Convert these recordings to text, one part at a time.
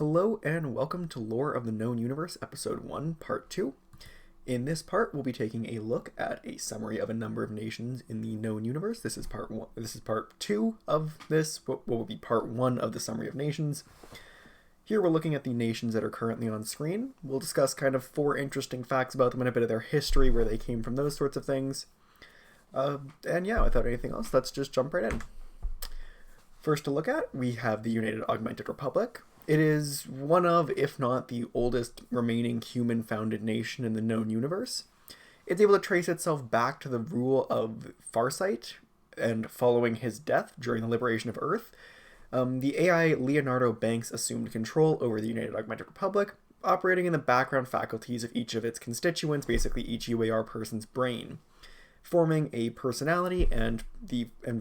Hello and welcome to Lore of the Known Universe, Episode 1, Part 2. In this part, we'll be taking a look at a summary of a number of nations in the known universe. This is part 2 of this, what will be part 1 of the summary of nations. Here we're looking at the nations that are currently on screen. We'll discuss kind of 4 interesting facts about them and a bit of their history, where they came from, those sorts of things. And yeah, without anything else, let's just jump right in. First to look at, we have the United Augmented Republic. It is one of, if not the oldest remaining human-founded nation in the known universe. It's able to trace itself back to the rule of Farsight, and following his death during the liberation of Earth, the AI Leonardo Banks assumed control over the United Augmented Republic, operating in the background faculties of each of its constituents, basically each UAR person's brain, forming a personality and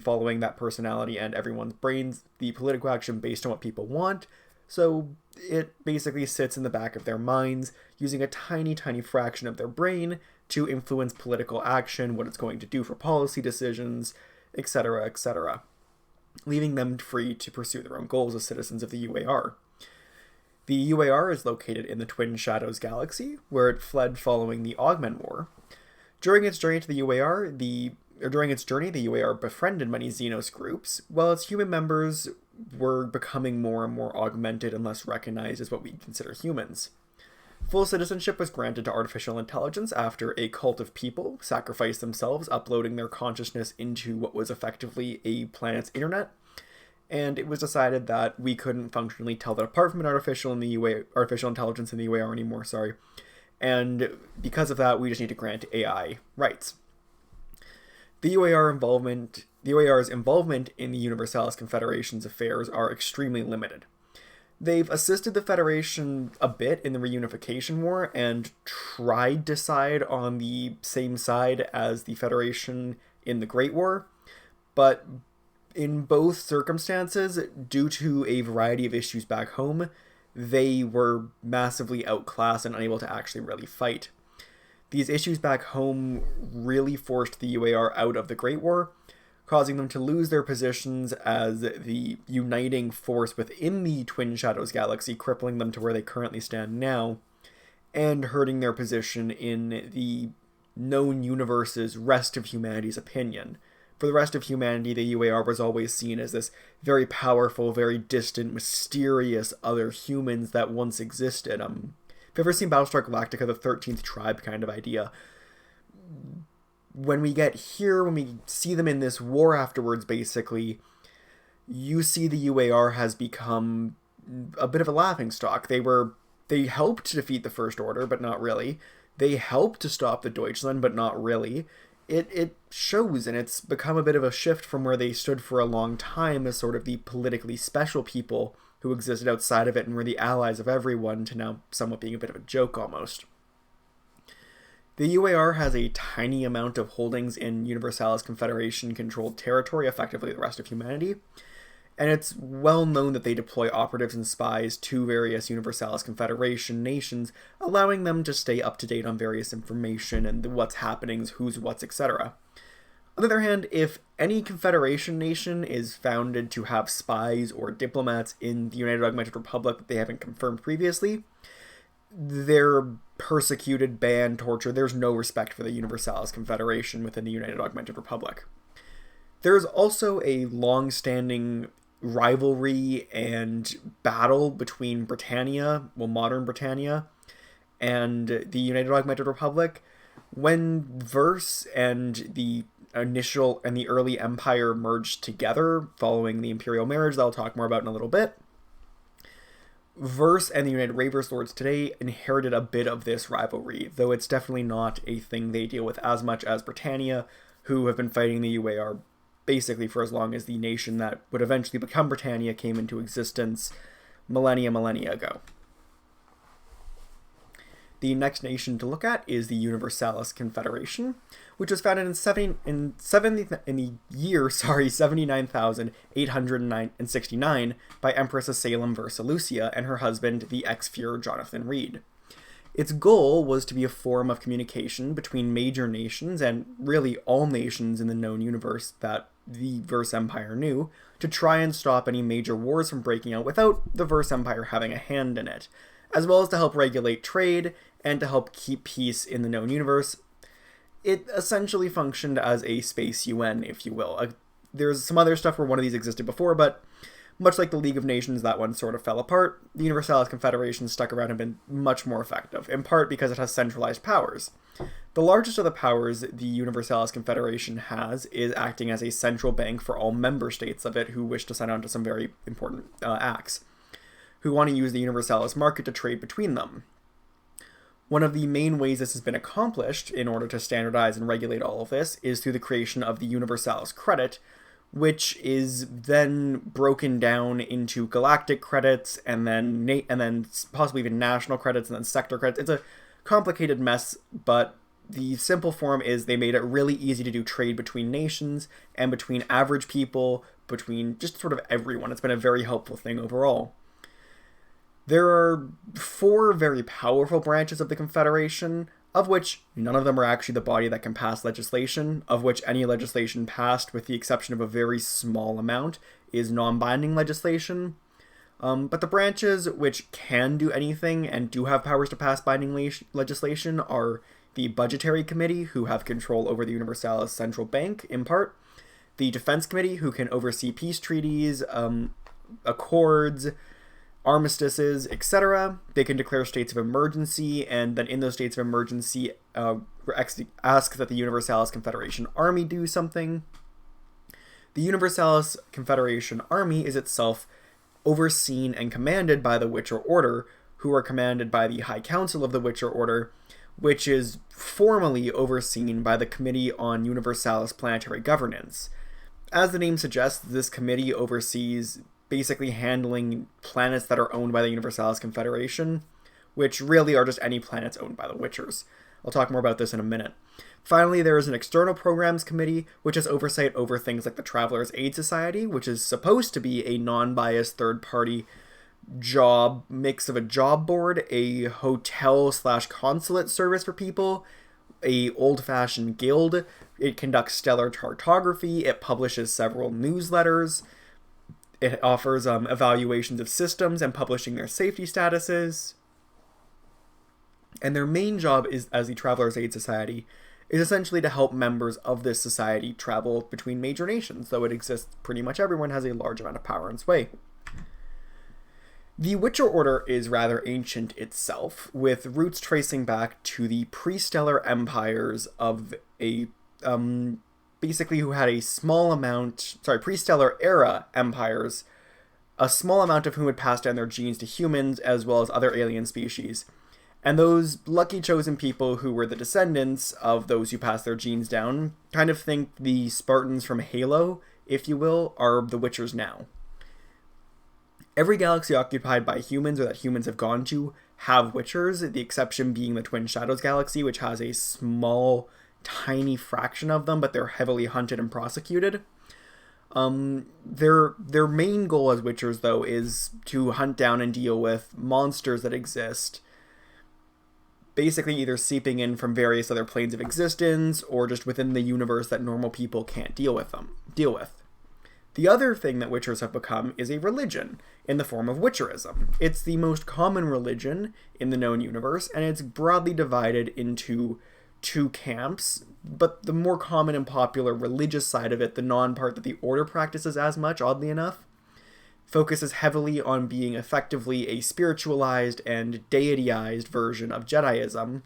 following that personality and everyone's brains, the political action based on what people want. So it basically sits in the back of their minds, using a tiny, tiny fraction of their brain to influence political action, what it's going to do for policy decisions, etc., etc., leaving them free to pursue their own goals as citizens of the UAR. The UAR is located in the Twin Shadows galaxy, where it fled following the Augment War. During its journey to the UAR, the UAR befriended many Xenos groups, while its human members were becoming more and more augmented and less recognized as what we consider humans. Full citizenship was granted to artificial intelligence after a cult of people sacrificed themselves, uploading their consciousness into what was effectively a planet's internet, and it was decided that we couldn't functionally tell that apart from an artificial intelligence in the UAR anymore, and because of that, we just need to grant AI rights. The UAR's involvement in the Universalis Confederation's affairs are extremely limited. They've assisted the Federation a bit in the reunification war and tried to side on the same side as the Federation in the Great War, but in both circumstances, due to a variety of issues back home, they were massively outclassed and unable to actually really fight. These issues back home really forced the UAR out of the Great War, causing them to lose their positions as the uniting force within the Twin Shadows galaxy, crippling them to where they currently stand now, and hurting their position in the known universe's rest of humanity's opinion. For the rest of humanity, the UAR was always seen as this very powerful, very distant, mysterious other humans that once existed. If you've ever seen Battlestar Galactica, the 13th Tribe kind of idea, when we see them in this war afterwards, basically, you see the UAR has become a bit of a laughingstock. They helped to defeat the First Order, but not really. They helped to stop the Deutschland, but not really. It shows, and it's become a bit of a shift from where they stood for a long time as sort of the politically special people who existed outside of it and were the allies of everyone, to now somewhat being a bit of a joke almost. The UAR has a tiny amount of holdings in Universalis Confederation controlled territory, effectively the rest of humanity, and it's well known that they deploy operatives and spies to various Universalis Confederation nations, allowing them to stay up to date on various information and what's happening, who's what's, etc. On the other hand, if any Confederation nation is founded to have spies or diplomats in the United Augmented Republic that they haven't confirmed previously, they're persecuted, banned, tortured. There's no respect for the Universalis Confederation within the United Augmented Republic. There's also a long-standing rivalry and battle between modern Britannia, and the United Augmented Republic. When Verse and the early empire merged together following the imperial marriage that I'll talk more about in a little bit, Verse and the United Ravers Lords today inherited a bit of this rivalry, though it's definitely not a thing they deal with as much as Britannia, who have been fighting the UAR basically for as long as the nation that would eventually become Britannia came into existence millennia ago. The next nation to look at is the Universalis Confederation, which was founded in the year 79,869 by Empress of Salem Versa Lucia and her husband, the ex-Fuhrer Jonathan Reed. Its goal was to be a forum of communication between major nations and really all nations in the known universe that the Verse Empire knew, to try and stop any major wars from breaking out without the Verse Empire having a hand in it, as well as to help regulate trade and to help keep peace in the known universe. It essentially functioned as a space UN, if you will. There's some other stuff where one of these existed before, but much like the League of Nations, that one sort of fell apart. The Universalis Confederation stuck around and been much more effective, in part because it has centralized powers. The largest of the powers the Universalis Confederation has is acting as a central bank for all member states of it who wish to sign on to some very important acts, who want to use the Universalis market to trade between them. One of the main ways this has been accomplished in order to standardize and regulate all of this is through the creation of the Universalis credit, which is then broken down into galactic credits and then possibly even national credits and then sector credits. It's a complicated mess, but the simple form is they made it really easy to do trade between nations and between average people, between just sort of everyone. It's been a very helpful thing overall. There are 4 very powerful branches of the Confederation, of which none of them are actually the body that can pass legislation, of which any legislation passed, with the exception of a very small amount, is non-binding legislation. But the branches which can do anything and do have powers to pass binding legislation are the Budgetary Committee, who have control over the Universalis Central Bank, in part, the Defense Committee, who can oversee peace treaties, accords, armistices, etc. They can declare states of emergency, and then in those states of emergency ask that the Universalis Confederation Army do something. The Universalis Confederation Army is itself overseen and commanded by the Witcher Order, who are commanded by the High Council of the Witcher Order, which is formally overseen by the Committee on Universalis Planetary Governance. As the name suggests, this committee oversees basically handling planets that are owned by the Universalis Confederation, which really are just any planets owned by the Witchers. I'll talk more about this in a minute. Finally, there is an External Programs Committee, which has oversight over things like the Travelers' Aid Society, which is supposed to be a non-biased third-party job mix of a job board, a hotel/consulate service for people, a old-fashioned guild. It conducts stellar cartography. It publishes several newsletters. It offers evaluations of systems and publishing their safety statuses. And their main job is, as the Travelers' Aid Society, is essentially to help members of this society travel between major nations, though it exists pretty much everyone has a large amount of power and sway. The Witcher Order is rather ancient itself, with roots tracing back to the pre-stellar empires of basically who had a small amount, pre-stellar era empires, a small amount of whom had passed down their genes to humans as well as other alien species. And those lucky chosen people who were the descendants of those who passed their genes down, kind of think the Spartans from Halo, if you will, are the Witchers now. Every galaxy occupied by humans or that humans have gone to have Witchers, the exception being the Twin Shadows galaxy, which has a small, tiny fraction of them, but they're heavily hunted and prosecuted. Their main goal as Witchers, though, is to hunt down and deal with monsters that exist, basically either seeping in from various other planes of existence or just within the universe that normal people can't deal with. The other thing that Witchers have become is a religion in the form of Witcherism. It's the most common religion in the known universe, and it's broadly divided into 2 camps, but the more common and popular religious side of it, the non-part that the Order practices as much, oddly enough, focuses heavily on being effectively a spiritualized and deityized version of Jedi-ism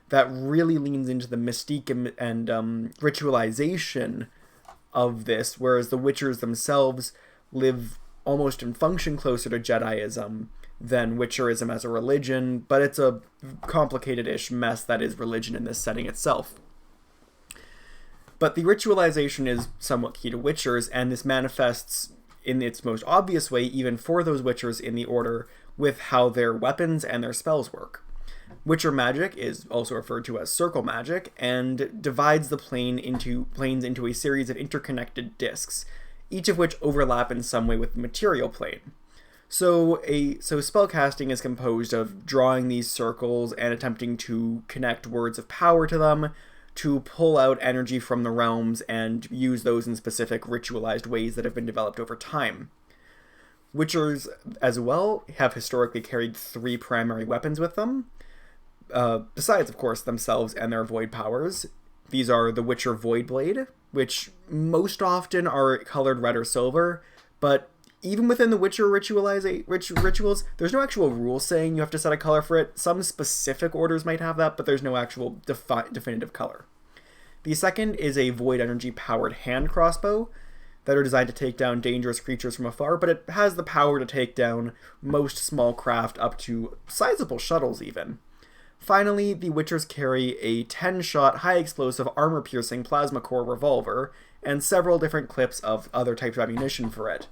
that really leans into the mystique and ritualization of this, whereas the Witchers themselves live almost and function closer to Jedi-ism than Witcherism as a religion, but it's a complicated-ish mess that is religion in this setting itself. But the ritualization is somewhat key to Witchers, and this manifests in its most obvious way, even for those Witchers in the Order, with how their weapons and their spells work. Witcher magic is also referred to as circle magic, and divides the planes into a series of interconnected discs, each of which overlap in some way with the material plane. So spellcasting is composed of drawing these circles and attempting to connect words of power to them, to pull out energy from the realms and use those in specific ritualized ways that have been developed over time. Witchers, as well, have historically carried 3 primary weapons with them, besides, of course, themselves and their void powers. These are the Witcher Voidblade, which most often are colored red or silver, but even within the Witcher rituals, there's no actual rule saying you have to set a color for it. Some specific orders might have that, but there's no actual definitive color. The second is a void energy powered hand crossbow that are designed to take down dangerous creatures from afar, but it has the power to take down most small craft up to sizable shuttles even. Finally, the Witchers carry a 10-shot high-explosive armor-piercing plasma core revolver and several different clips of other types of ammunition for it.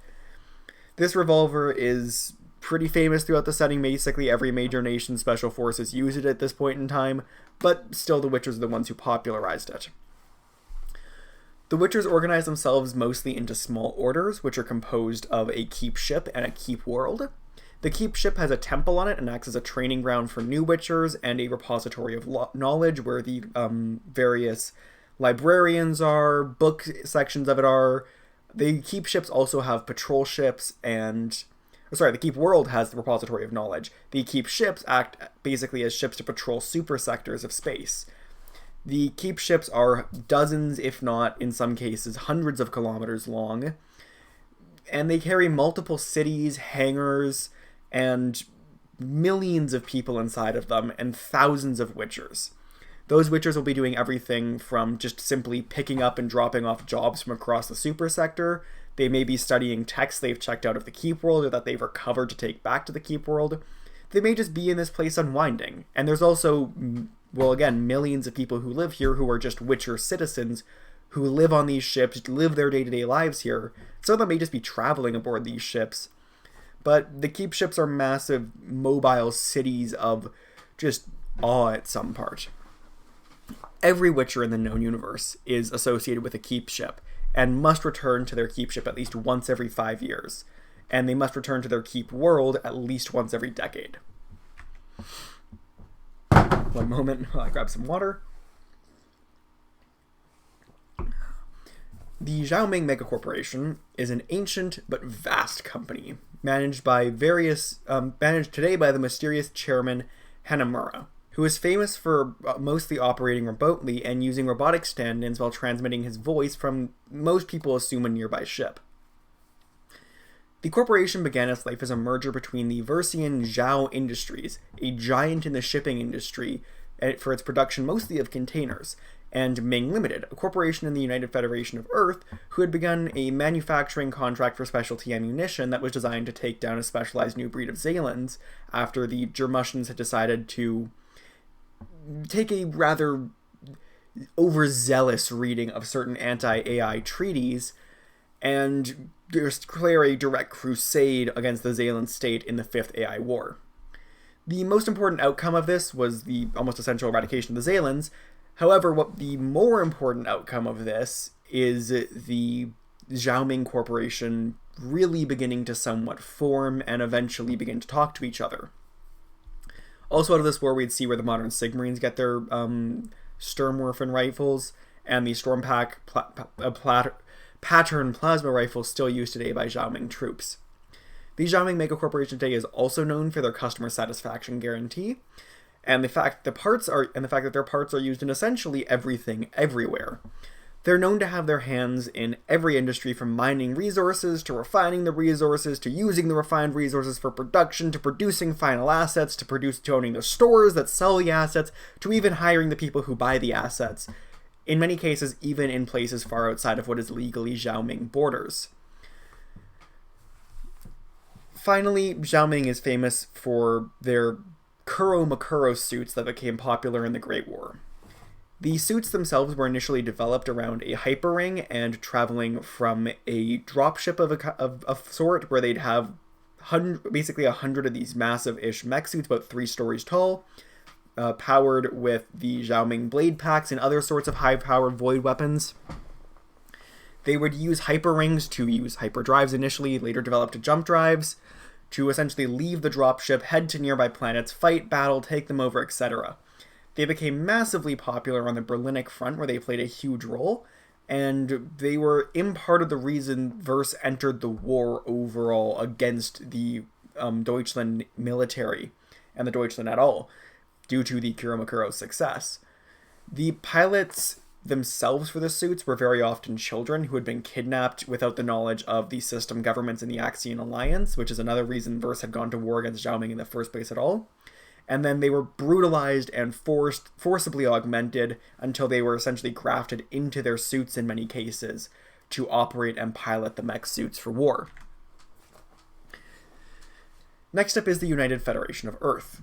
This revolver is pretty famous throughout the setting. Basically, every major nation's special forces use it at this point in time, but still the Witchers are the ones who popularized it. The Witchers organize themselves mostly into small orders, which are composed of a keep ship and a keep world. The keep ship has a temple on it and acts as a training ground for new Witchers and a repository of knowledge where the various librarians are, book sections of it are. The keep ships also have patrol ships the keep world has the repository of knowledge. The keep ships act basically as ships to patrol super sectors of space. The keep ships are dozens, if not, in some cases, hundreds of kilometers long, and they carry multiple cities, hangars, and millions of people inside of them, and thousands of Witchers. Those Witchers will be doing everything from just simply picking up and dropping off jobs from across the super sector. They may be studying texts they've checked out of the keep world or that they've recovered to take back to the keep world. They may just be in this place unwinding. And there's also, well, again, millions of people who live here who are just Witcher citizens who live on these ships, live their day-to-day lives here. Some of them may just be traveling aboard these ships. But the keep ships are massive mobile cities of just awe at some part. Every Witcher in the known universe is associated with a keep ship and must return to their keep ship at least once every 5 years. And they must return to their keep world at least once every decade. One moment while I grab some water. The Xiao-Ming Megacorporation is an ancient but vast company managed today by the mysterious chairman Hanamura, who is famous for mostly operating remotely and using robotic stand-ins while transmitting his voice from, most people assume, a nearby ship. The corporation began its life as a merger between the Versian Zhao Industries, a giant in the shipping industry for its production mostly of containers, and Ming Limited, a corporation in the United Federation of Earth who had begun a manufacturing contract for specialty ammunition that was designed to take down a specialized new breed of Xalans after the Jermussians had decided to take a rather overzealous reading of certain anti-AI treaties and declare a direct crusade against the Xalan state in the Fifth AI War. The most important outcome of this was the almost essential eradication of the Xalans. However, what the more important outcome of this is the Xiao-Ming Corporation really beginning to somewhat form and eventually begin to talk to each other. Also out of this war, we'd see where the modern Sigmarines get their Sturmwerfen rifles, and the Stormpack pattern plasma rifles still used today by Xiao-Ming troops. The Xiao-Ming Megacorporation today is also known for their customer satisfaction guarantee, and the fact that their parts are used in essentially everything, everywhere. They're known to have their hands in every industry, from mining resources, to refining the resources, to using the refined resources for production, to producing final assets, to owning the stores that sell the assets, to even hiring the people who buy the assets. In many cases, even in places far outside of what is legally Xiao-Ming borders. Finally, Xiao-Ming is famous for their Kuro-Makuro suits that became popular in the Great War. The suits themselves were initially developed around a hyperring and traveling from a dropship of a sort where they'd have basically 100 of these massive-ish mech suits, about 3 stories tall, powered with the Xiao-Ming blade packs and other sorts of high-powered void weapons. They would use hyperrings to use hyperdrives initially, later developed to jump drives, to essentially leave the dropship, head to nearby planets, fight, battle, take them over, etc. They became massively popular on the Berlinic front, where they played a huge role, and they were in part of the reason Verse entered the war overall against the Deutschland military and the Deutschland at all, due to the Kuramakuro's success. The pilots themselves for the suits were very often children who had been kidnapped without the knowledge of the system governments in the Axian Alliance, which is another reason Verse had gone to war against Xiao-Ming in the first place at all. And then they were brutalized and forcibly augmented until they were essentially grafted into their suits in many cases to operate and pilot the mech suits for war. Next up is the United Federation of Earth.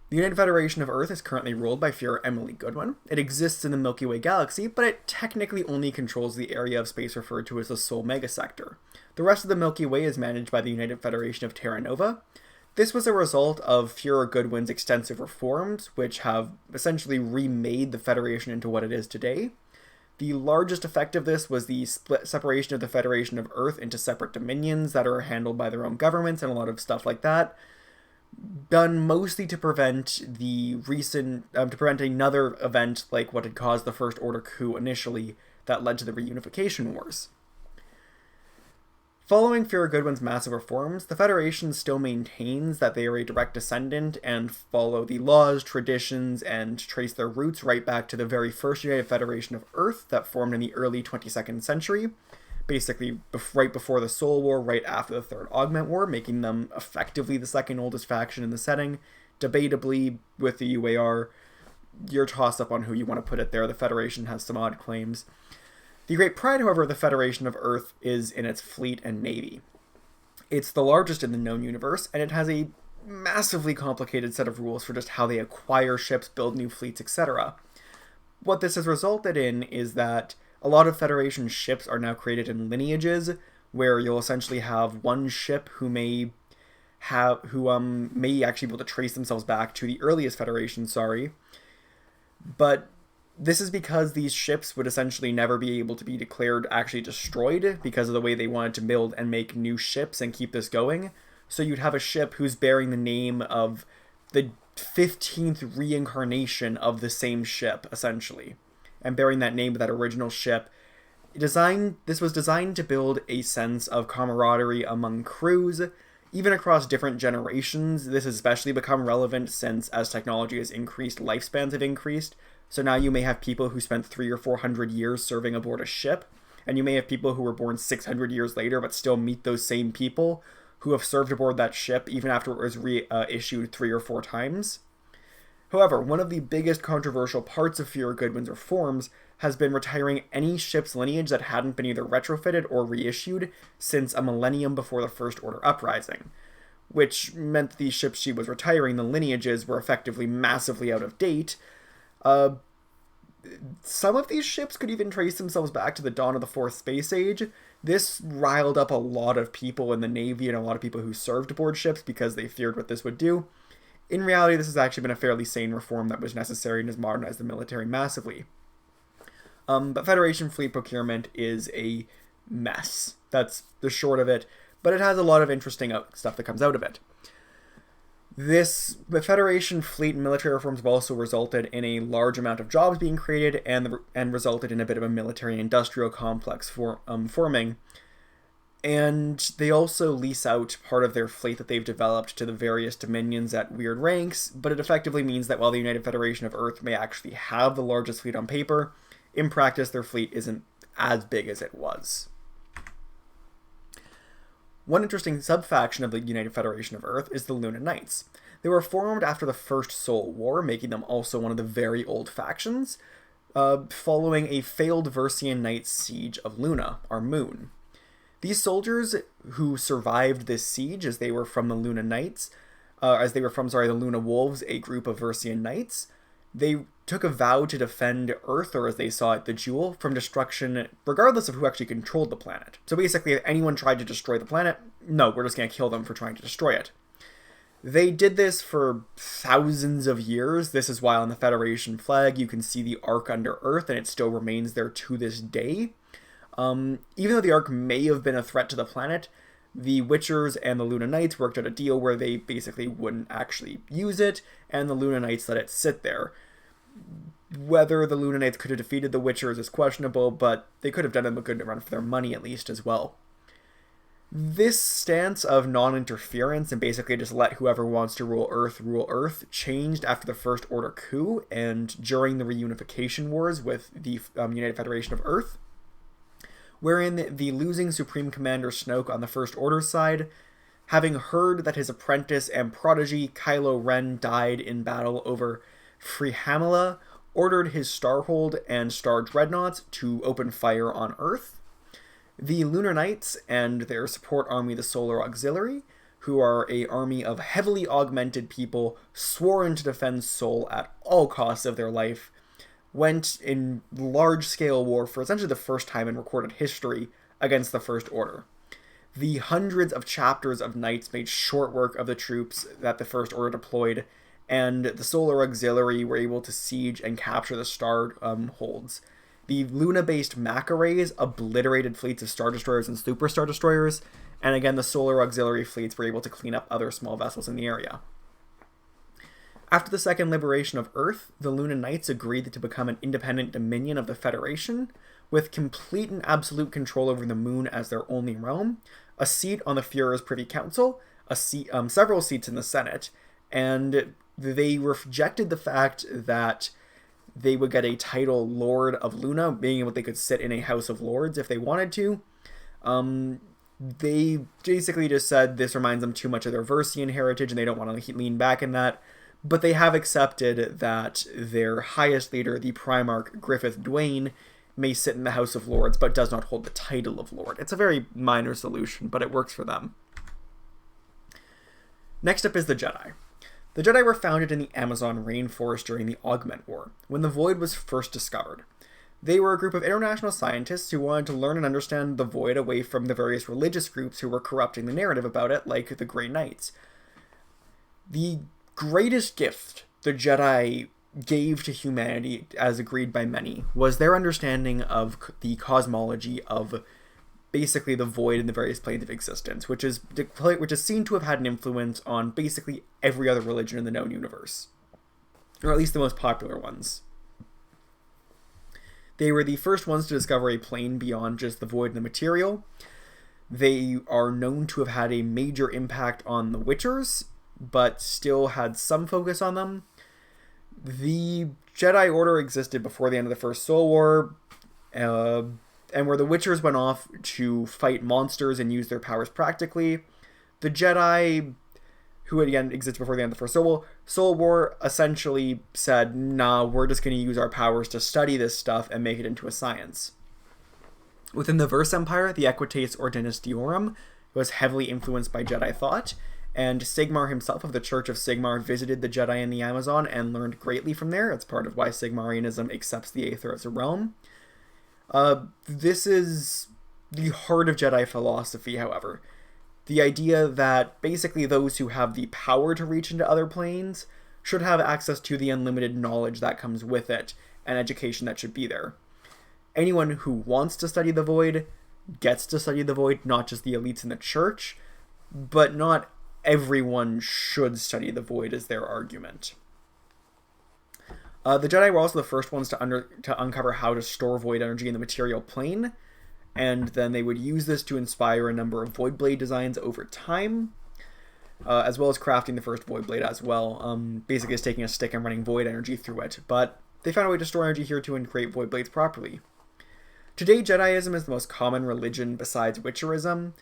The United Federation of Earth is currently ruled by Führer Emily Goodwin. It exists in the Milky Way galaxy, but it technically only controls the area of space referred to as the Sol Megasector. The rest of the Milky Way is managed by the United Federation of Terra Nova. This was a result of Führer Goodwin's extensive reforms, which have essentially remade the Federation into what it is today. The largest effect of this was the separation of the Federation of Earth into separate dominions that are handled by their own governments and a lot of stuff like that, done mostly to prevent another event like what had caused the First Order coup initially that led to the reunification wars. Following Führer Goodwin's massive reforms, the Federation still maintains that they are a direct descendant and follow the laws, traditions, and trace their roots right back to the very first United Federation of Earth that formed in the early 22nd century, basically right before the Soul War, right after the Third Augment War, making them effectively the second oldest faction in the setting. Debatably, with the UAR, your toss-up on who you want to put it there. The Federation has some odd claims. The great pride, however, of the Federation of Earth is in its fleet and navy. It's the largest in the known universe, and it has a massively complicated set of rules for just how they acquire ships, build new fleets, etc. What this has resulted in is that a lot of Federation ships are now created in lineages, where you'll essentially have one ship who may actually be able to trace themselves back to the earliest Federation, but this is because these ships would essentially never be able to be declared actually destroyed because of the way they wanted to build and make new ships and keep this going. So you'd have a ship who's bearing the name of the 15th reincarnation of the same ship, essentially, and bearing that name of that original ship. This was designed to build a sense of camaraderie among crews, even across different generations. This has especially become relevant since, as technology has increased, lifespans have increased. So now you may have people who spent 300 or 400 years serving aboard a ship, and you may have people who were born 600 years later but still meet those same people who have served aboard that ship even after it was reissued 3 or 4 times. However, one of the biggest controversial parts of Führer Goodwin's reforms has been retiring any ship's lineage that hadn't been either retrofitted or reissued since a millennium before the First Order uprising, which meant that these ships she was retiring, the lineages, were effectively massively out of date. Some of these ships could even trace themselves back to the dawn of the Fourth Space Age. This riled up a lot of people in the Navy and a lot of people who served aboard ships because they feared what this would do. In reality, this has actually been a fairly sane reform that was necessary and has modernized the military massively. But Federation fleet procurement is a mess. That's the short of it, but it has a lot of interesting stuff that comes out of it. The Federation fleet and military reforms have also resulted in a large amount of jobs being created and resulted in a bit of a military-industrial complex forming. And they also lease out part of their fleet that they've developed to the various dominions at weird ranks, but it effectively means that while the United Federation of Earth may actually have the largest fleet on paper, in practice their fleet isn't as big as it was. One interesting sub-faction of the United Federation of Earth is the Luna Knights. They were formed after the First Soul War, making them also one of the very old factions, following a failed Versian Knights siege of Luna, our moon. These soldiers who survived this siege, as they were from the Luna Knights, the Luna Wolves, a group of Versian Knights, they took a vow to defend Earth, or as they saw it, the Jewel, from destruction, regardless of who actually controlled the planet. So basically, if anyone tried to destroy the planet, no, we're just going to kill them for trying to destroy it. They did this for thousands of years. This is why on the Federation flag you can see the Ark under Earth, and it still remains there to this day. Even though the Ark may have been a threat to the planet, the Witchers and the Luna Knights worked out a deal where they basically wouldn't actually use it, and the Luna Knights let it sit there. Whether the Luna Knights could have defeated the Witchers is questionable, but they could have done them a good run for their money at least as well. This stance of non-interference and basically just let whoever wants to rule Earth changed after the First Order coup and during the reunification wars with the United Federation of Earth, wherein the losing Supreme Commander Snoke on the First Order side, having heard that his apprentice and prodigy Kylo Ren died in battle over Freehamala, ordered his Starhold and Star Dreadnoughts to open fire on Earth. The Lunar Knights and their support army, the Solar Auxiliary, who are an army of heavily augmented people sworn to defend Sol at all costs of their life, went in large-scale war for essentially the first time in recorded history against the First Order. The hundreds of chapters of knights made short work of the troops that the First Order deployed, and the Solar Auxiliary were able to siege and capture the Star holds. The Luna-based Mac-Arrays obliterated fleets of Star Destroyers and Super Star Destroyers, and again the Solar Auxiliary fleets were able to clean up other small vessels in the area. After the Second Liberation of Earth, the Luna Knights agreed to become an independent dominion of the Federation, with complete and absolute control over the Moon as their only realm, a seat on the Führer's Privy Council, several seats in the Senate, and they rejected the fact that they would get a title Lord of Luna, being what they could sit in a House of Lords if they wanted to. They basically just said this reminds them too much of their Versian heritage and they don't want to lean back in that. But they have accepted that their highest leader, the Primarch Griffith Dwayne, may sit in the House of Lords, but does not hold the title of Lord. It's a very minor solution, but it works for them. Next up is the Jedi. The Jedi were founded in the Amazon rainforest during the Augment War, when the Void was first discovered. They were a group of international scientists who wanted to learn and understand the Void away from the various religious groups who were corrupting the narrative about it, like the Grey Knights. The greatest gift the Jedi gave to humanity, as agreed by many, was their understanding of the cosmology of basically the Void in the various planes of existence, which is seen to have had an influence on basically every other religion in the known universe, or at least the most popular ones. They were the first ones to discover a plane beyond just the Void and the material. They are known to have had a major impact on the Witchers, but still had some focus on them. The Jedi Order existed before the end of the First Soul War, and where the Witchers went off to fight monsters and use their powers practically, the Jedi, who again existed before the end of the First Soul War, essentially said, nah, we're just going to use our powers to study this stuff and make it into a science. Within the Verse Empire, the Equites Ordinis Deorum was heavily influenced by Jedi thought, and Sigmar himself of the Church of Sigmar visited the Jedi in the Amazon and learned greatly from there. It's part of why Sigmarianism accepts the Aether as a realm. This is the heart of Jedi philosophy, however. The idea that basically those who have the power to reach into other planes should have access to the unlimited knowledge that comes with it, and education that should be there. Anyone who wants to study the Void gets to study the Void, not just the elites in the Church, but not everyone should study the Void is their argument. The Jedi were also the first ones to uncover how to store Void energy in the material plane, and then they would use this to inspire a number of Void Blade designs over time, as well as crafting the first Void Blade as well, basically just taking a stick and running Void energy through it, but they found a way to store energy here too and create Void Blades properly. Today, Jediism is the most common religion besides Witcherism.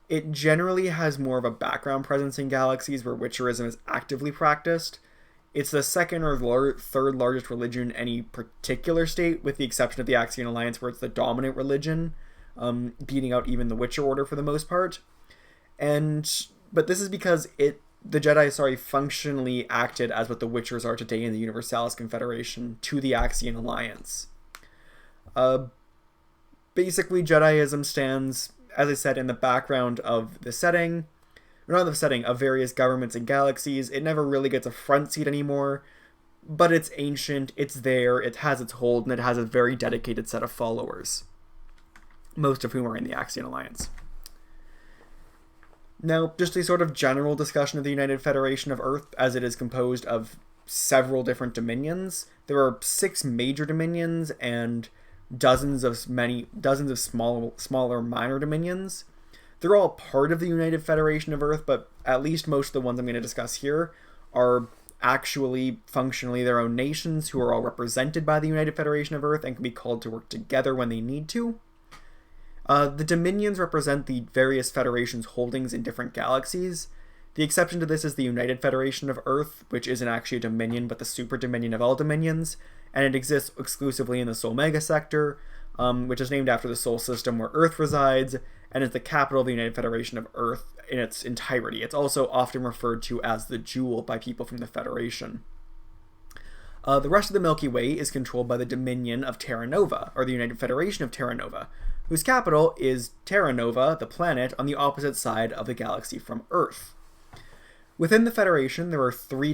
It generally has more of a background presence in galaxies where Witcherism is actively practiced. It's the second or third largest religion in any particular state, with the exception of the Axian Alliance, where it's the dominant religion, beating out even the Witcher Order for the most part. But this is because the Jedi, functionally acted as what the Witchers are today in the Universalis Confederation to the Axian Alliance. Basically, Jediism stands, as I said, in the background of the setting, or not the setting, of various governments and galaxies. It never really gets a front seat anymore, but it's ancient, it's there, it has its hold, and it has a very dedicated set of followers, most of whom are in the Axian Alliance. Now, just a sort of general discussion of the United Federation of Earth, as it is composed of several different dominions. There are 6 major dominions and dozens of smaller minor dominions. They're all part of the United Federation of Earth, but at least most of the ones I'm going to discuss here are actually functionally their own nations who are all represented by the United Federation of Earth and can be called to work together when they need to. The dominions represent the various federations' holdings in different galaxies. The exception to this is the United Federation of Earth, which isn't actually a dominion but the super dominion of all dominions, and it exists exclusively in the Sol Mega sector, which is named after the Sol system where Earth resides, and is the capital of the United Federation of Earth in its entirety. It's also often referred to as the Jewel by people from the Federation. The rest of the Milky Way is controlled by the Dominion of Terra Nova, or the United Federation of Terra Nova, whose capital is Terra Nova, the planet, on the opposite side of the galaxy from Earth. Within the Federation, there are three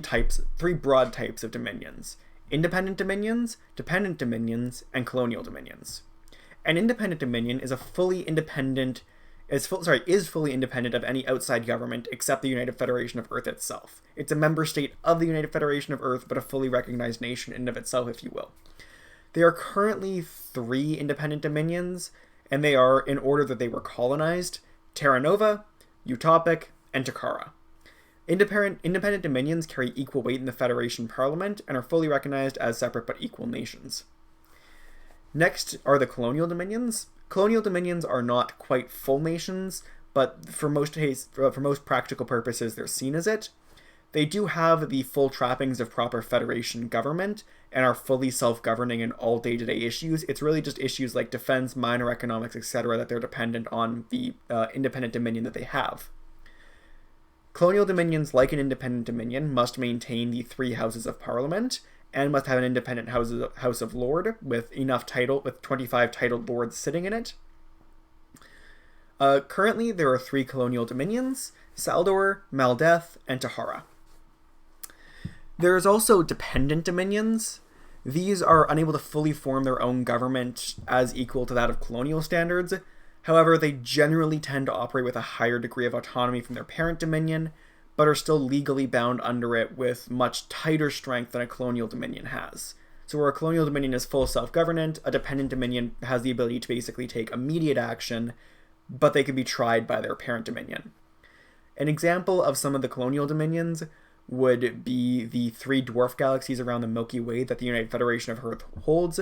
broad types of dominions: independent dominions, dependent dominions, and colonial dominions. An independent dominion is fully independent of any outside government except the United Federation of Earth itself. It's a member state of the United Federation of Earth, but a fully recognized nation in and of itself, if you will. There are currently 3 independent dominions, and they are, in order that they were colonized, Terra Nova, Utopic, and Takara. Independent dominions carry equal weight in the Federation Parliament and are fully recognized as separate but equal nations. Next are the colonial dominions. Colonial dominions are not quite full nations, but for most practical purposes, they're seen as it. They do have the full trappings of proper Federation government and are fully self-governing in all day-to-day issues. It's really just issues like defense, minor economics, etc. that they're dependent on the independent dominion that they have. Colonial dominions, like an independent dominion, must maintain the 3 houses of Parliament and must have an independent House of Lord with 25 titled lords sitting in it. Currently, there are 3 colonial dominions: Saldor, Maldeth, and Tahara. There is also dependent dominions. These are unable to fully form their own government as equal to that of colonial standards. However, they generally tend to operate with a higher degree of autonomy from their parent dominion, but are still legally bound under it with much tighter strength than a colonial dominion has. So where a colonial dominion is full self-governant, a dependent dominion has the ability to basically take immediate action, but they can be tried by their parent dominion. An example of some of the colonial dominions would be the 3 dwarf galaxies around the Milky Way that the United Federation of Earth holds,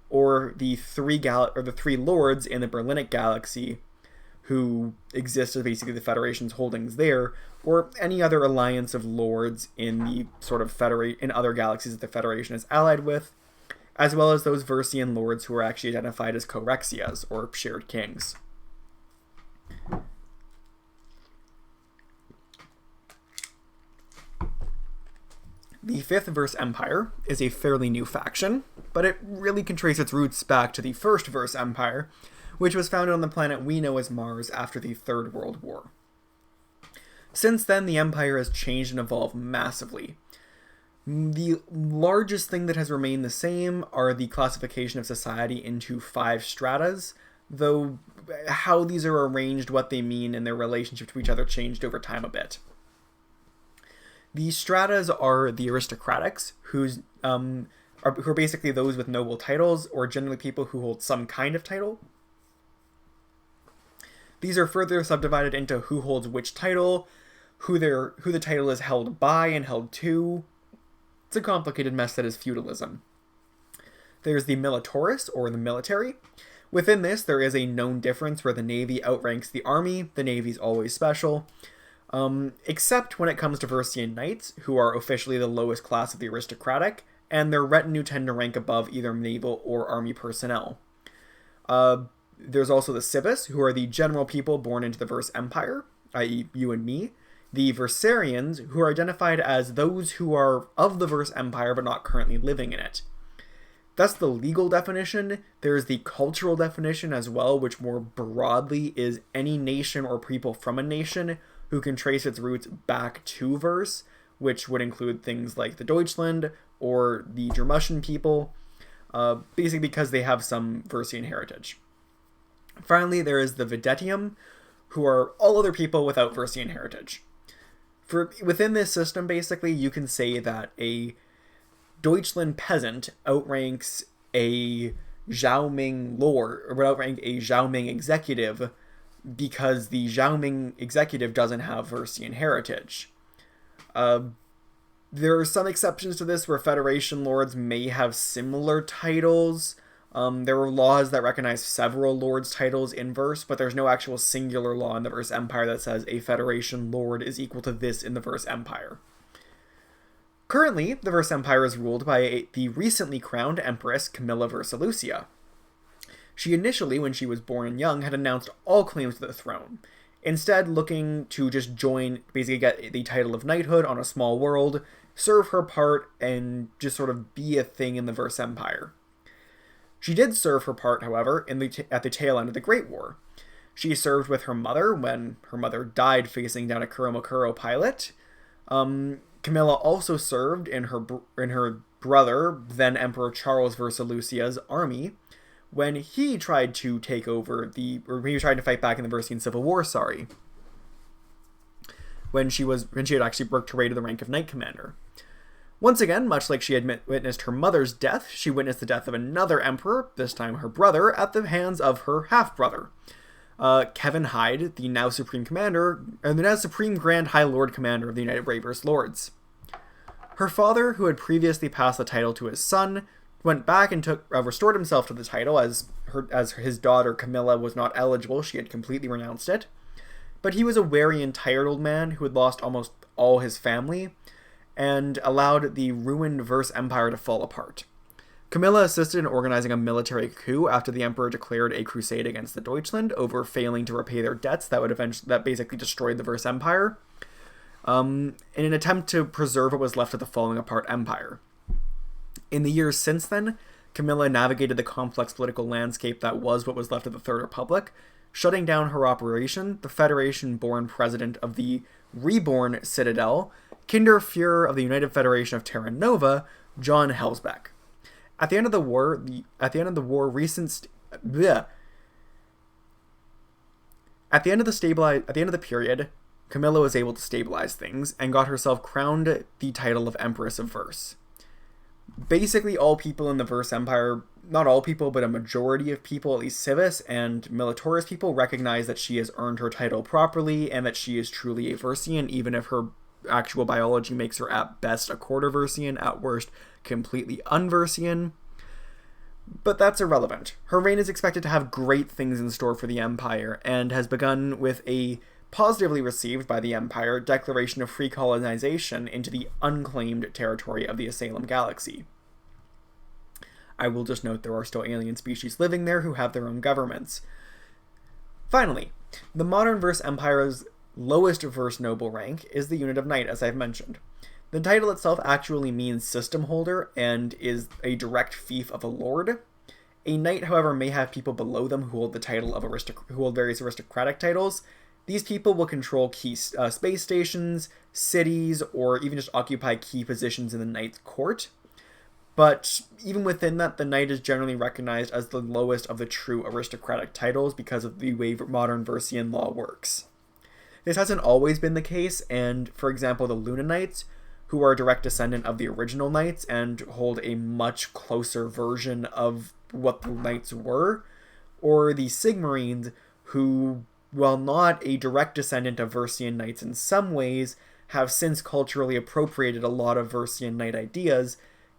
or the 3 lords in the Berlinic galaxy who exist as basically the Federation's holdings there, or any other alliance of lords in the sort of in other galaxies that the Federation is allied with, as well as those Versian lords who are actually identified as Corexias, or shared kings. The 5th Verse Empire is a fairly new faction, but it really can trace its roots back to the 1st Verse Empire, which was founded on the planet we know as Mars after the Third World War. Since then, the Empire has changed and evolved massively. The largest thing that has remained the same are the classification of society into 5 stratas, though how these are arranged, what they mean, and their relationship to each other changed over time a bit. The stratas are the aristocratics, who are basically those with noble titles, or generally people who hold some kind of title. These are further subdivided into who holds which title, who the title is held by and held to. It's a complicated mess that is feudalism. There's the militaris, or the military. Within this, there is a known difference where the Navy outranks the Army. The Navy's always special. Except when it comes to Versian knights, who are officially the lowest class of the aristocratic, and their retinue tend to rank above either naval or army personnel. There's also the civis, who are the general people born into the Verse Empire, i.e. you and me. The Versarians, who are identified as those who are of the Verse Empire but not currently living in it. That's the legal definition. There's the cultural definition as well, which more broadly is any nation or people from a nation who can trace its roots back to Verse, which would include things like the Deutschland or the Jermussian people, basically because they have some Versian heritage. Finally, there is the Videtium, who are all other people without Versian heritage. within this system, basically, you can say that a Deutschland peasant outranks a Xiao-Ming lord, or would outrank a Xiao-Ming executive, because the Xiao-Ming executive doesn't have Versian heritage. There are some exceptions to this where Federation lords may have similar titles. There are laws that recognize several lords' titles in Verse, but there's no actual singular law in the Verse Empire that says a Federation lord is equal to this in the Verse Empire. Currently, the Verse Empire is ruled by the recently crowned Empress Camilla Versalucia. She initially, when she was born and young, had announced all claims to the throne, instead looking to just join, basically get the title of knighthood on a small world, serve her part, and just sort of be a thing in the Verse Empire. She did serve her part, however, at the tail end of the Great War. She served with her mother when her mother died facing down a Kuromukuro pilot. Camilla also served in her brother, then Emperor Charles Versalucia's army, when he tried to take over when he tried to fight back in the Versian Civil War, when she had actually worked her way to the rank of Knight Commander. Once again, much like she had witnessed her mother's death, she witnessed the death of another emperor, this time her brother, at the hands of her half-brother, Kevin Hyde, the now Supreme Grand High Lord Commander of the United Bravers Lords. Her father, who had previously passed the title to his son, went back and restored himself to the title as his daughter Camilla was not eligible. She had completely renounced it. But he was a wary and tired old man who had lost almost all his family and allowed the ruined Verse Empire to fall apart. Camilla assisted in organizing a military coup after the emperor declared a crusade against the Deutschland over failing to repay their debts that basically destroyed the Verse Empire, in an attempt to preserve what was left of the falling apart empire. In the years since then, Camilla navigated the complex political landscape that was what was left of the Third Republic, shutting down her operation, the Federation-born president of the reborn Citadel, Kinderfuhrer of the United Federation of Terra Nova, John Helsbeck. At the end of the war, period, Camilla was able to stabilize things and got herself crowned the title of Empress of Verse. Basically, all people in the Verse Empire, not all people, but a majority of people, at least civis and militaris people, recognize that she has earned her title properly and that she is truly a Versian, even if her actual biology makes her at best a quarter Versian, at worst completely un-Versian. But that's irrelevant. Her reign is expected to have great things in store for the Empire, and has begun with a positively received by the Empire declaration of free colonization into the unclaimed territory of the Asylum Galaxy. I will just note there are still alien species living there who have their own governments. Finally, the modern Verse Empire's lowest Verse noble rank is the unit of Knight, as I've mentioned. The title itself actually means system holder and is a direct fief of a lord. A knight, however, may have people below them who hold the title of who hold various aristocratic titles. These people will control key space stations, cities, or even just occupy key positions in the knight's court. But even within that, the knight is generally recognized as the lowest of the true aristocratic titles because of the way modern Versian law works. This hasn't always been the case, and for example, the Luna Knights, who are a direct descendant of the original Knights and hold a much closer version of what the Knights were, or the Sigmarines, who, while not a direct descendant of Versian Knights in some ways, have since culturally appropriated a lot of Versian Knight ideas,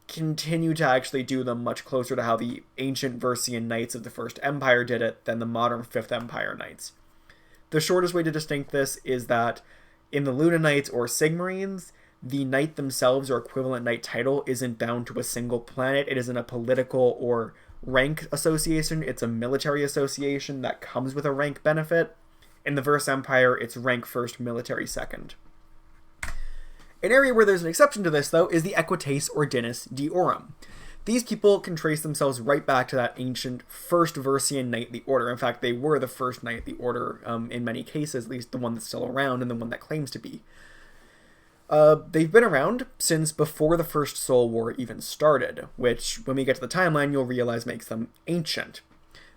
continue to actually do them much closer to how the ancient Versian Knights of the First Empire did it than the modern Fifth Empire Knights. The shortest way to distinct this is that in the Luna Knights or Sigmarines, the knight themselves or equivalent knight title isn't bound to a single planet. It isn't a political or rank association. It's a military association that comes with a rank benefit. In the Verse Empire, it's rank first, military second. An area where there's an exception to this, though, is the Equites Ordinis Deorum. These people can trace themselves right back to that ancient first Versian knightly order. In fact, they were the first knightly order in many cases, at least the one that's still around and the one that claims to be. They've been around since before the First Soul War even started, which, when we get to the timeline, you'll realize makes them ancient.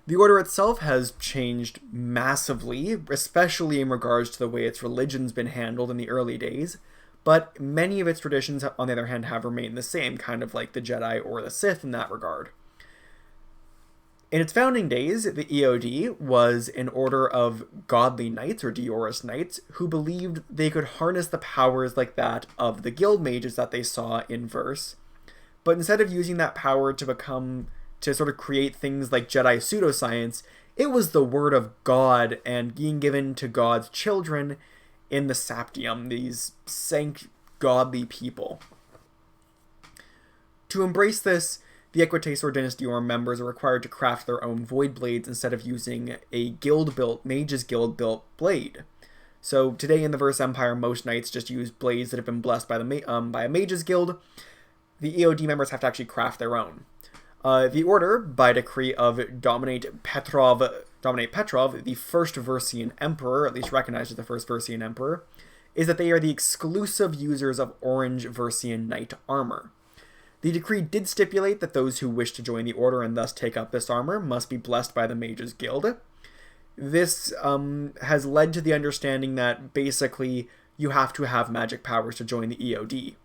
The Order itself has changed massively, especially in regards to the way its religion's been handled in the early days, but many of its traditions, on the other hand, have remained the same, kind of like the Jedi or the Sith in that regard. In its founding days, the EOD was an order of godly knights, or Deorist knights, who believed they could harness the powers like that of the guild mages that they saw in verse, but instead of using that power to sort of create things like Jedi pseudoscience, it was the word of God and being given to God's children in the Saptium, these godly people. To embrace this, the Equites Ordinis Deorum members are required to craft their own void blades instead of using a Mage's Guild-built blade. So today in the Verse Empire, most knights just use blades that have been blessed by a Mage's Guild. The EOD members have to actually craft their own. The Order, by decree of Dominate Petrov, the first Versian emperor, at least recognized as the first Versian emperor, is that they are the exclusive users of orange Versian knight armor. The decree did stipulate that those who wish to join the Order and thus take up this armor must be blessed by the Mage's Guild. This has led to the understanding that basically you have to have magic powers to join the EOD.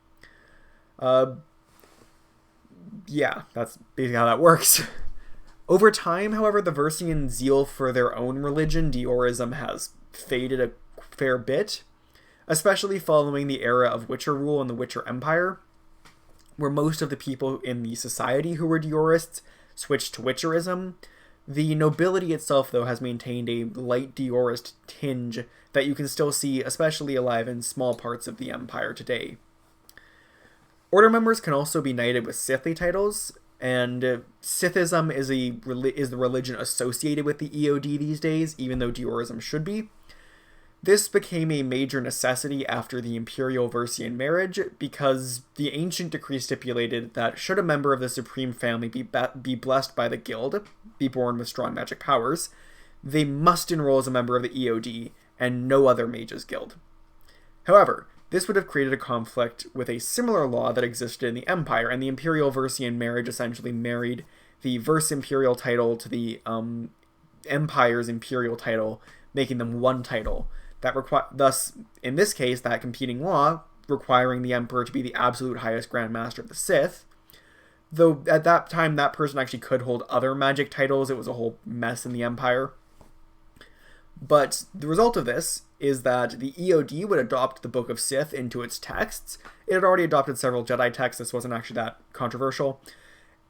Yeah, that's basically how that works. Over time, however, the Versian zeal for their own religion, Deorism, has faded a fair bit, especially following the era of Witcher rule in the Witcher Empire, where most of the people in the society who were Deorists switched to Witcherism. The nobility itself, though, has maintained a light Deorist tinge that you can still see, especially alive in small parts of the Empire today. Order members can also be knighted with Sithly titles, and Sithism is the religion associated with the EOD these days, even though Deorism should be. This became a major necessity after the Imperial Versian marriage, because the ancient decree stipulated that should a member of the Supreme Family be blessed by the Guild, be born with strong magic powers, they must enroll as a member of the EOD and no other Mage's Guild. However, this would have created a conflict with a similar law that existed in the Empire, and the Imperial Versian marriage essentially married the Verse Imperial title to the Empire's Imperial title, making them one title. Thus, in this case, that competing law requiring the Emperor to be the absolute highest Grand Master of the Sith. Though at that time, that person actually could hold other magic titles. It was a whole mess in the Empire. But the result of this is that the EOD would adopt the Book of Sith into its texts. It had already adopted several Jedi texts. This wasn't actually that controversial.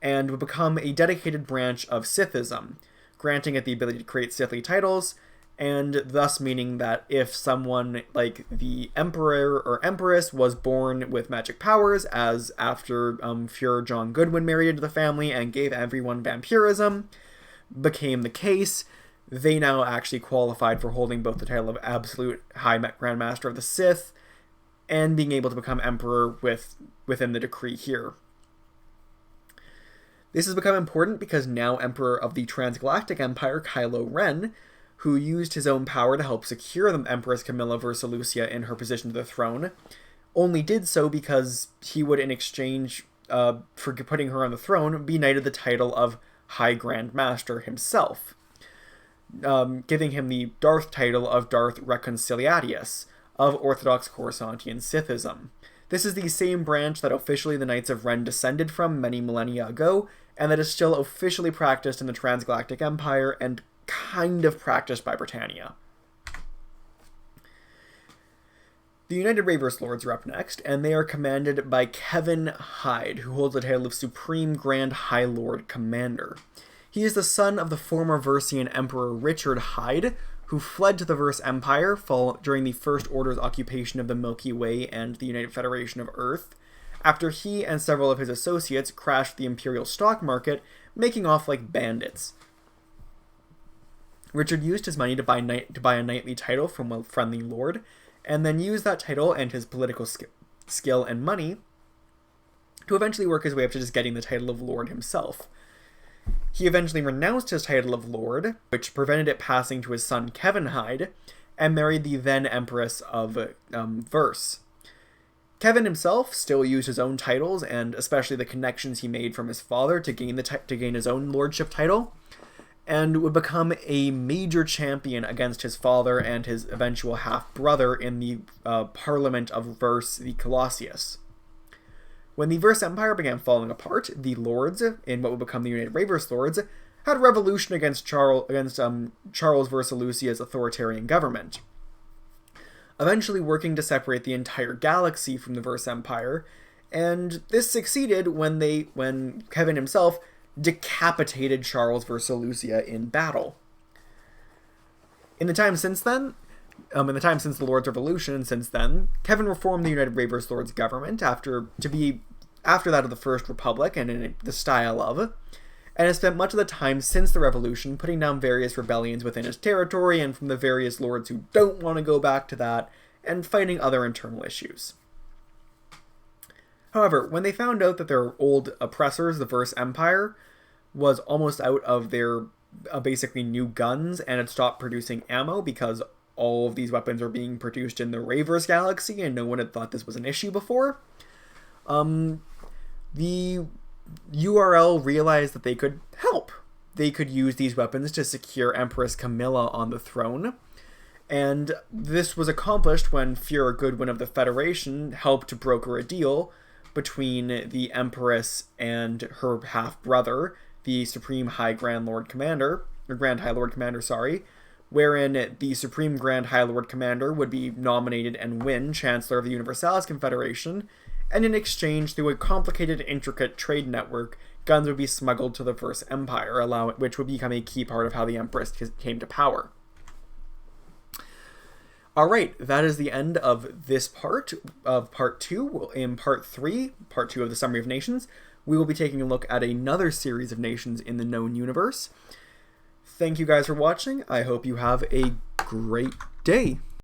And would become a dedicated branch of Sithism, granting it the ability to create Sithly titles, and thus meaning that if someone like the Emperor or Empress was born with magic powers, as after Fuhrer John Goodwin married into the family and gave everyone vampirism, became the case, they now actually qualified for holding both the title of Absolute High Grand Master of the Sith and being able to become Emperor within the decree here. This has become important because now Emperor of the Transgalactic Empire, Kylo Ren, who used his own power to help secure the Empress Camilla Versalucia in her position to the throne, only did so because he would, in exchange for putting her on the throne, be knighted the title of High Grand Master himself, giving him the Darth title of Darth Reconciliatius of Orthodox Coruscantian Sithism. This is the same branch that officially the Knights of Ren descended from many millennia ago, and that is still officially practiced in the Transgalactic Empire and kind of practiced by Britannia. The United Rayverse Lords are up next, and they are commanded by Kevin Hyde, who holds the title of Supreme Grand High Lord Commander. He is the son of the former Versian Emperor Richard Hyde, who fled to the Verse Empire during the First Order's occupation of the Milky Way and the United Federation of Earth, after he and several of his associates crashed the Imperial stock market, making off like bandits. Richard used his money to buy a knightly title from a friendly lord, and then used that title and his political skill and money to eventually work his way up to just getting the title of lord himself. He eventually renounced his title of lord, which prevented it passing to his son Kevin Hyde, and married the then Empress of Verse. Kevin himself still used his own titles, and especially the connections he made from his father to gain his own lordship title. and would become a major champion against his father and his eventual half-brother in the Parliament of Vers the Colossus. When the Vers Empire began falling apart, the lords, in what would become the United Ravers Lords, had a revolution against Charles Versalucia's authoritarian government, eventually working to separate the entire galaxy from the Vers Empire, and this succeeded when Kevin himself decapitated Charles Versalucia in battle. In the time since then, in the time since the Lord's Revolution and since then, Kevin reformed the United Ravers Lords government after that of the First Republic and in the style of, and has spent much of the time since the Revolution putting down various rebellions within his territory and from the various lords who don't want to go back to that, and fighting other internal issues. However, when they found out that their old oppressors, the Vers Empire, was almost out of their basically new guns and had stopped producing ammo because all of these weapons were being produced in the Ravers galaxy and no one had thought this was an issue before, the URL realized that they could help. They could use these weapons to secure Empress Camilla on the throne, and this was accomplished when Führer Goodwin of the Federation helped broker a deal between the Empress and her half-brother, the Supreme Grand High Lord Commander, wherein the Supreme Grand High Lord Commander would be nominated and win Chancellor of the Universalis Confederation, and in exchange, through a complicated, intricate trade network, guns would be smuggled to the Vers Empire, which would become a key part of how the Empress came to power. Alright, that is the end of this part of Part 2. In Part 3, Part 2 of the Summary of Nations, we will be taking a look at another series of nations in the known universe. Thank you guys for watching. I hope you have a great day.